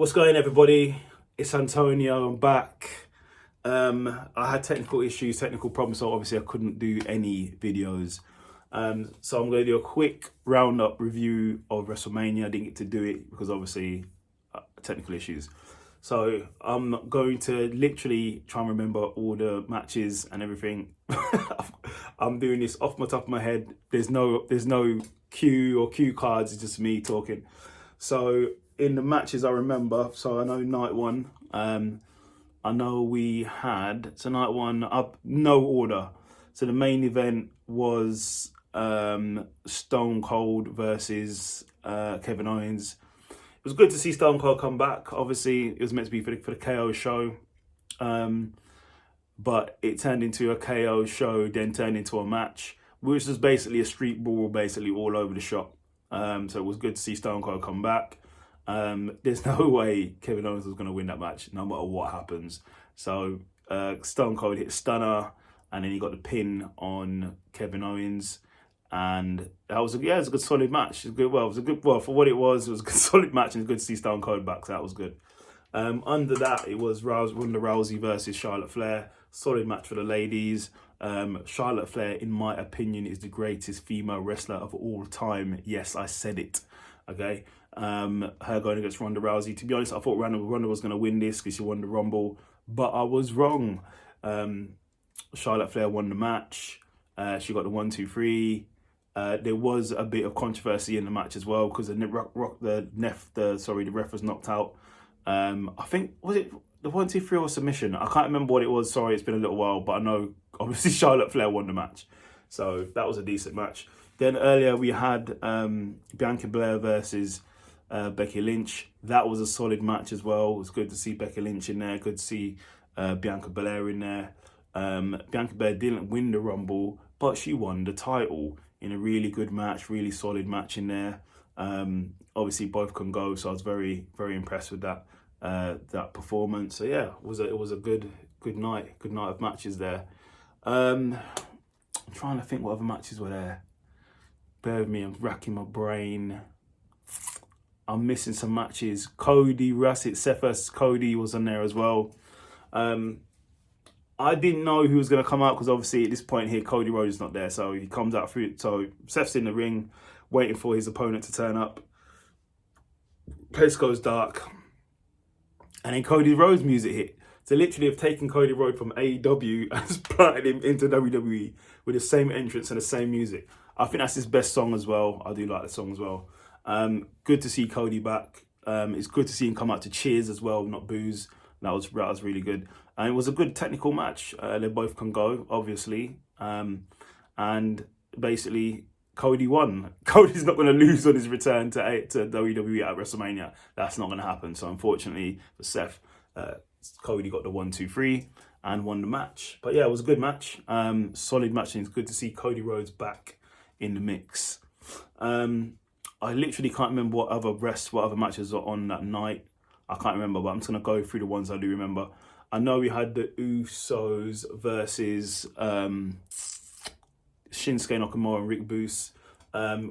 What's going, everybody? It's Antonio. I'm back. I had technical issues, technical problems, so obviously I couldn't do any videos. So I'm going to do a quick roundup review of Wrestlemania. I didn't get to do it because obviously technical issues. So I'm going to literally try and remember all the matches and everything. I'm doing this off my top of my head. There's no cue or cue cards. It's just me talking. So in the matches I remember, so I know night one, I know we had, so night one, up no order. So the main event was Stone Cold versus Kevin Owens. It was good to see Stone Cold come back. Obviously, it was meant to be for the KO show, but it turned into a KO show, then turned into a match, which was basically a street brawl, basically all over the shop. So it was good to see Stone Cold come back. There's no way Kevin Owens was going to win that match, no matter what happens. So Stone Cold hit Stunner, and then he got the pin on Kevin Owens, and that was it was a good solid match. It was a good for what it was a good solid match, and it's good to see Stone Cold back. So that was good. Under that, it was Ronda Rousey versus Charlotte Flair. Solid match for the ladies. Charlotte Flair, in my opinion, is the greatest female wrestler of all time. Yes, I said it. Okay. Her going against Ronda Rousey. To be honest, I thought Ronda was going to win this because she won the Rumble, but I was wrong. Charlotte Flair won the match. She got the 1, 2, 3. There was a bit of controversy in the match as well because the ref was knocked out. I think, was it the 1, 2, 3 or submission? I can't remember what it was. Sorry, it's been a little while, but I know obviously Charlotte Flair won the match, so that was a decent match. Then earlier we had Bianca Belair versus Becky Lynch. That was a solid match as well. It was good to see Becky Lynch in there. Good to see Bianca Belair in there. Bianca Belair didn't win the Rumble, but she won the title in a really good match, really solid match in there. Obviously both can go, so I was very, very impressed with that performance. So yeah, it was a good night of matches there. I'm trying to think what other matches were there. Bear with me, I'm racking my brain. I'm missing some matches. Cody, Seth versus Cody was on there as well. I didn't know who was going to come out because obviously at this point here, Cody Rhodes is not there. So he comes out through. So Seth's in the ring waiting for his opponent to turn up. Place goes dark. And then Cody Rhodes' music hit. So literally have taken Cody Rhodes from AEW and planted him into WWE with the same entrance and the same music. I think that's his best song as well. I do like the song as well. Good to see Cody back. It's good to see him come out to cheers as well, not boos. That was really good. And it was a good technical match. They both can go, obviously. And basically, Cody won. Cody's not going to lose on his return to WWE at WrestleMania. That's not going to happen. So unfortunately for Seth, Cody got the 1, 2, 3 and won the match. But yeah, it was a good match. Solid match. And it's good to see Cody Rhodes back in the mix. I literally can't remember what other matches are on that night. I can't remember, but I'm just going to go through the ones I do remember. I know we had the Usos versus Shinsuke Nakamura and Rick Boogs.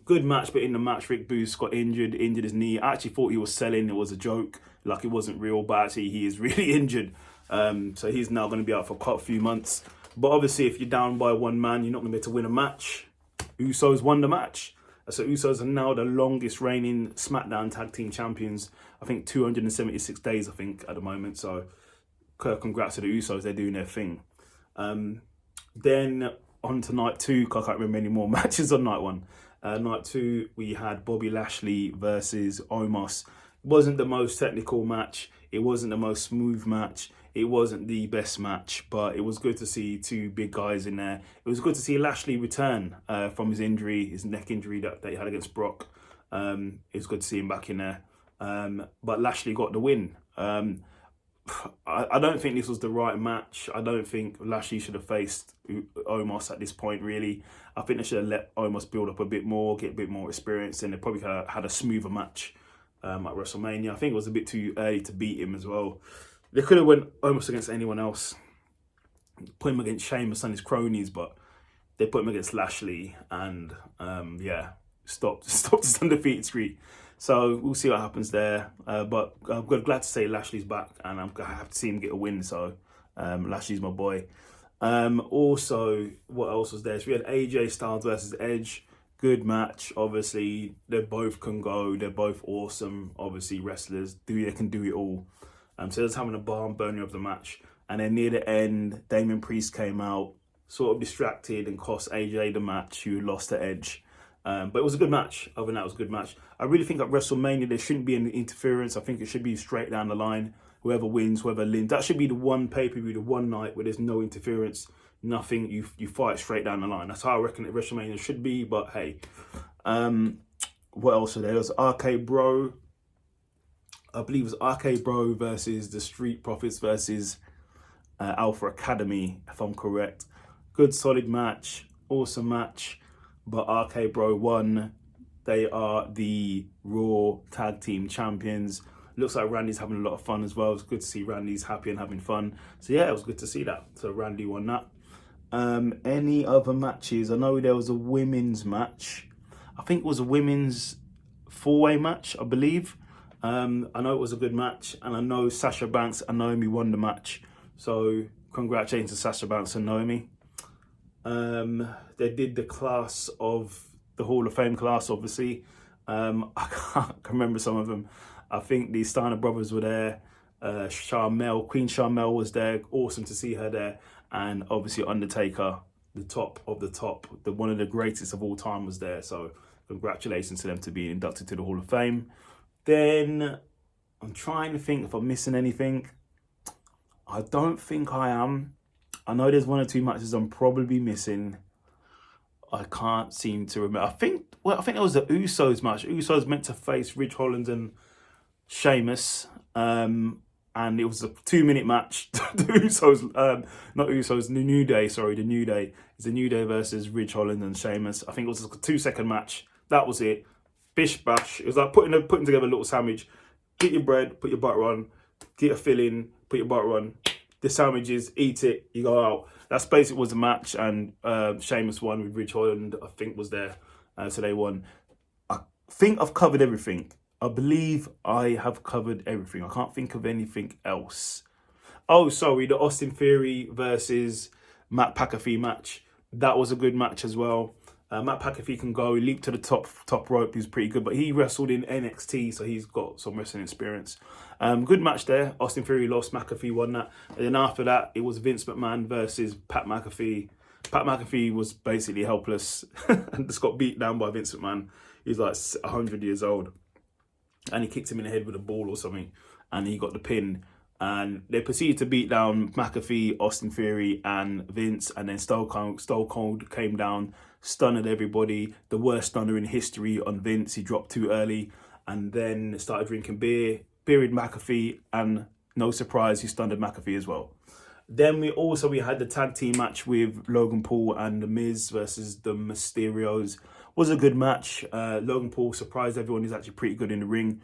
Good match, but in the match, Rick Boogs got injured his knee. I actually thought he was selling. It was a joke, like it wasn't real, but actually he is really injured. So he's now going to be out for quite a few months. But obviously, if you're down by one man, you're not going to be able to win a match. Usos won the match. So Usos are now the longest reigning SmackDown Tag Team Champions. I think 276 days, at the moment. So congrats to the Usos. They're doing their thing. Then on to night two, because I can't remember any more matches on night one. Night two, we had Bobby Lashley versus Omas. It wasn't the most technical match. It wasn't the most smooth match. It wasn't the best match, but it was good to see two big guys in there. It was good to see Lashley return from his injury, his neck injury that he had against Brock. It was good to see him back in there. But Lashley got the win. I don't think this was the right match. I don't think Lashley should have faced Omos at this point, really. I think they should have let Omos build up a bit more, get a bit more experience, and they probably could have had a smoother match at WrestleMania. I think it was a bit too early to beat him as well. They could have went Omos against anyone else, put him against Sheamus and his cronies, but they put him against Lashley and, stopped his undefeated streak. So we'll see what happens there. But I'm glad to say Lashley's back, and I'm happy to see him get a win. So Lashley's my boy. Also, what else was there? So we had AJ Styles versus Edge. Good match. Obviously, they both can go. They're both awesome. Obviously, wrestlers they can do it all. So that's having a barn burner of the match. And then near the end, Damien Priest came out, sort of distracted, and cost AJ the match, who lost to Edge. But it was a good match. Other than that, it was a good match. I really think at WrestleMania, there shouldn't be any interference. I think it should be straight down the line. Whoever wins, whoever wins. That should be the one pay-per-view, the one night where there's no interference, nothing. You fight straight down the line. That's how I reckon that WrestleMania should be. But hey, what else was there? There was RK Bro. I believe it was RK Bro versus the Street Profits versus Alpha Academy, if I'm correct. Good, solid match. Awesome match. But RK Bro won. They are the Raw Tag Team Champions. Looks like Randy's having a lot of fun as well. It's good to see Randy's happy and having fun. So yeah, it was good to see that. So Randy won that. Any other matches? I know there was a women's match. I think it was a women's 4-way match, I believe. I know it was a good match. And I know Sasha Banks and Naomi won the match. So congratulations to Sasha Banks and Naomi. They did the class of the Hall of Fame class, obviously. I can't remember some of them. I think the Steiner brothers were there. Queen Sharmell was there. Awesome to see her there. And obviously Undertaker, the top of the top, one of the greatest of all time, was there. So congratulations to them to being inducted to the Hall of Fame. Then I'm trying to think if I'm missing anything. I don't think I am. I know there's 1 or 2 matches I'm probably missing. I can't seem to remember. I think it was the Usos match. Usos meant to face Rich Holland and Sheamus. And it was a 2-minute match. The Usos, not Usos, the New Day, sorry, the New Day. It's the New Day versus Rich Holland and Sheamus. I think it was a 2-second match. That was it. Bish bash. It was like putting together a little sandwich. Get your bread, put your butter on, get a filling, put your butter on. The sandwiches, eat it, you go out. That's basically was the match, and Sheamus won with Rich Holland, I think, was there. So they won. I think I've covered everything. I believe I have covered everything. I can't think of anything else. Oh, sorry, the Austin Theory versus Matt Mcafee match. That was a good match as well. Matt Mcafee can go, leap to the top rope. He's pretty good, but he wrestled in NXT, so he's got some wrestling experience. Good match there. Austin Theory lost, McAfee won that. And then after that, it was Vince McMahon versus Pat McAfee. Pat McAfee was basically helpless and just got beat down by Vince McMahon. He's like 100 years old. And he kicked him in the head with a ball or something. And he got the pin. And they proceeded to beat down McAfee, Austin Theory, and Vince. And then Stone Cold came down, stunned everybody. The worst stunner in history on Vince. He dropped too early. And then started drinking beer. Buried McAfee. And no surprise, he stunned McAfee as well. Then we had the tag team match with Logan Paul and The Miz versus the Mysterios. Was a good match. Logan Paul surprised everyone. He's actually pretty good in the ring.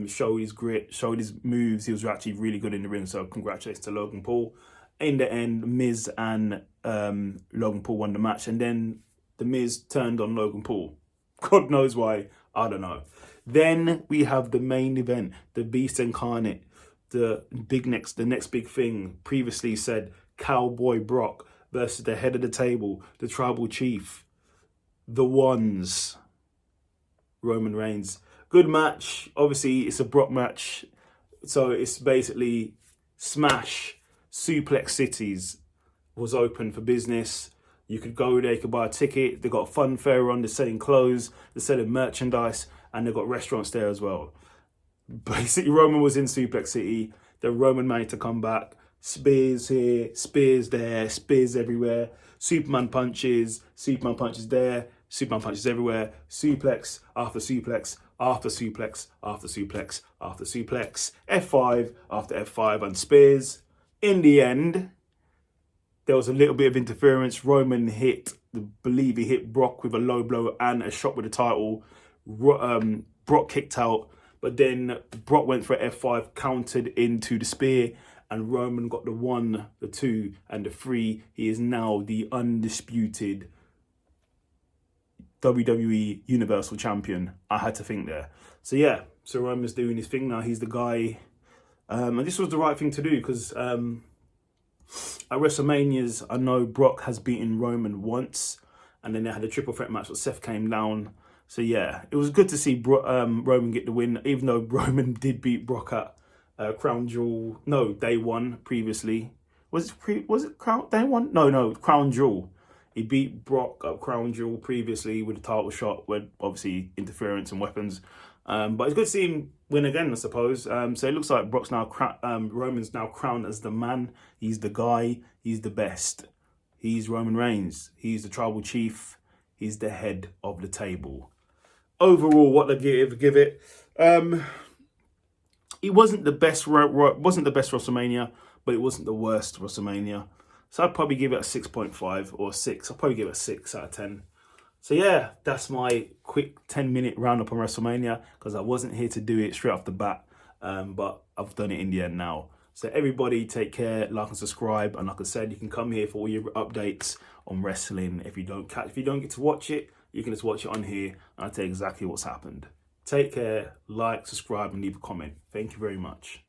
Showed his grit, showed his moves. He was actually really good in the ring. So congratulations to Logan Paul. In the end, Miz and Logan Paul won the match. And then The Miz turned on Logan Paul. God knows why. I don't know. Then we have the main event, the Beast Incarnate. The next big thing, previously said Cowboy Brock versus the head of the table, the tribal chief, the Ones, Roman Reigns. Good match. Obviously, it's a Brock match. So it's basically Smash, Suplex Cities was open for business. You could go there, you could buy a ticket. They got a fun fair on, they're selling clothes, they're selling merchandise, and they've got restaurants there as well. Basically, Roman was in Suplex City. Then Roman managed to come back. Spears here, spears there, spears everywhere. Superman punches there, Superman punches everywhere. Suplex after suplex after suplex after suplex after suplex. F5 after F5 and spears. In the end, there was a little bit of interference. Roman believe he hit Brock with a low blow and a shot with the title. Brock kicked out. But then Brock went for F5, countered into the spear, and Roman got the 1, the 2, and the 3. He is now the undisputed WWE Universal Champion. I had to think there. So yeah, so Roman's doing his thing now. He's the guy. And this was the right thing to do because at WrestleManias, I know Brock has beaten Roman once, and then they had a triple threat match where Seth came down. So yeah, it was good to see Roman get the win, even though Roman did beat Brock at Crown Jewel. No, Day One previously. Was it Day One? No, Crown Jewel. He beat Brock at Crown Jewel previously with a title shot, with obviously interference and weapons. But it's good to see him win again, I suppose. So it looks like Roman's now crowned as the man. He's the guy. He's the best. He's Roman Reigns. He's the tribal chief. He's the head of the table. Overall, what they give it. It wasn't the best. Wasn't the best WrestleMania, but it wasn't the worst WrestleMania. So I'd probably give it a 6.5 or 6. I'll probably give it a 6 out of 10. So yeah, that's my quick 10-minute roundup on WrestleMania, because I wasn't here to do it straight off the bat, but I've done it in the end now. So everybody take care, like and subscribe, and like I said, you can come here for all your updates on wrestling. If you don't get to watch it, you can just watch it on here, and I'll tell you exactly what's happened. Take care, like, subscribe, and leave a comment. Thank you very much.